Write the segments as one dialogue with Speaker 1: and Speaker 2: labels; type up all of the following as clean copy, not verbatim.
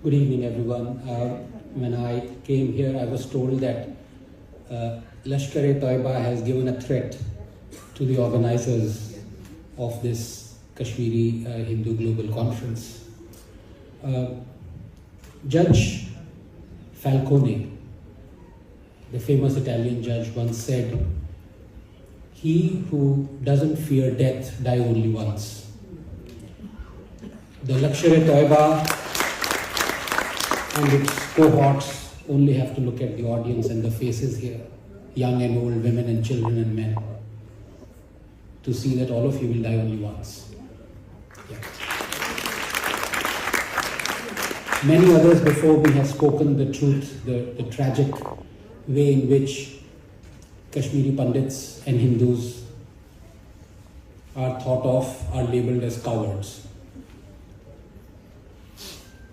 Speaker 1: Good evening, everyone. When I came here, I was told that Lashkar-e-Toiba has given a threat to the organizers of this Kashmiri Hindu Global Conference. Judge Falcone, the famous Italian judge, once said, "He who doesn't fear death die only once." The Lashkar-e-Toiba and its cohorts only have to look at the audience and the faces here, young and old, women and children and men, to see that all of you will die only once. Yeah. Many others before me have spoken the truth, the tragic way in which Kashmiri Pandits and Hindus are thought of, are labeled as cowards.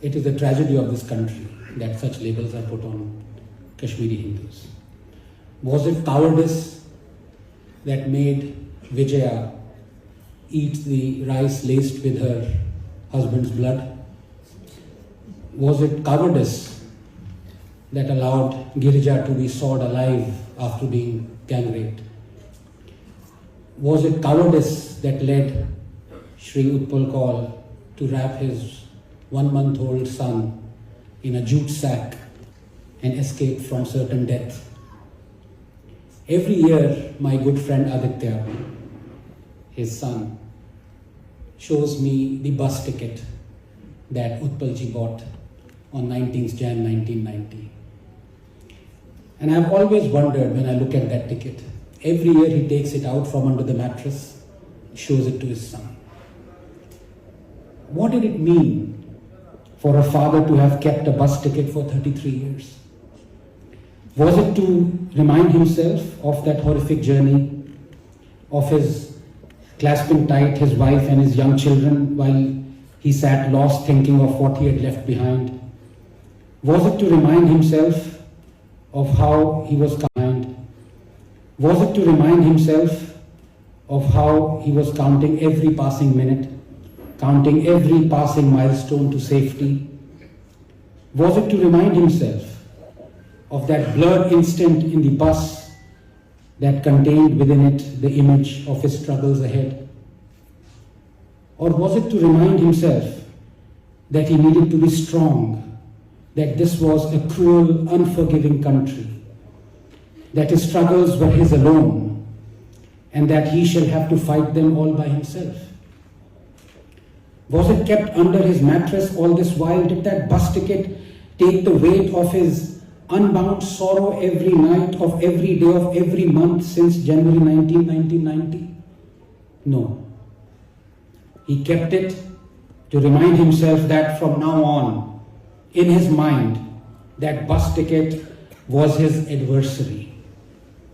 Speaker 1: It is the tragedy of this country that such labels are put on Kashmiri Hindus. Was it cowardice that made Vijaya eat the rice laced with her husband's blood? Was it cowardice that allowed Girija to be sawed alive after being gang raped? Was it cowardice that led Sri Utpal Kaul to wrap his 1-month-old son in a jute sack and escape from certain death? Every year, my good friend Aditya, his son, shows me the bus ticket that Utpalji bought on 19th Jan 1990. And I've always wondered when I look at that ticket, every year he takes it out from under the mattress, shows it to his son. What did it mean for a father to have kept a bus ticket for 33 years? Was it to remind himself of that horrific journey, of his clasping tight his wife and his young children while he sat lost thinking of what he had left behind? Was it to remind himself of how he was kind? Was it to remind himself of how he was counting every passing minute, counting every passing milestone to safety? Was it to remind himself of that blurred instant in the bus that contained within it the image of his struggles ahead? Or was it to remind himself that he needed to be strong, that this was a cruel, unforgiving country, that his struggles were his alone, and that he shall have to fight them all by himself? Was it kept under his mattress all this while? Did that bus ticket take the weight of his unbound sorrow every night of every day of every month since January 1990? No. He kept it to remind himself that from now on, in his mind, that bus ticket was his adversary,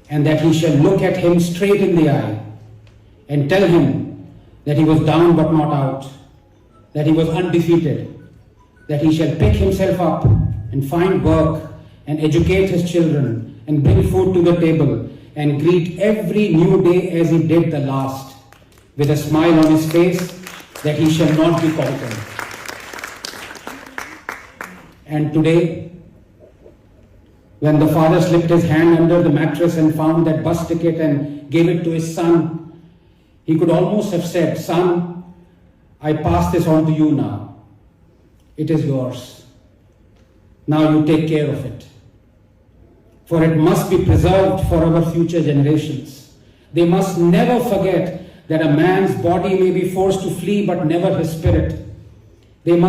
Speaker 1: and that he shall look at him straight in the eye and tell him that he was down but not out, that he was undefeated, that he shall pick himself up and find work and educate his children and bring food to the table and greet every new day as he did the last, with a smile on his face that he shall not be conquered. And today, when the father slipped his hand under the mattress and found that bus ticket and gave it to his son, he could almost have said, "Son, I pass this on to you now. It is yours. Now you take care of it. For it must be preserved for our future generations. They must never forget that a man's body may be forced to flee, but never his spirit.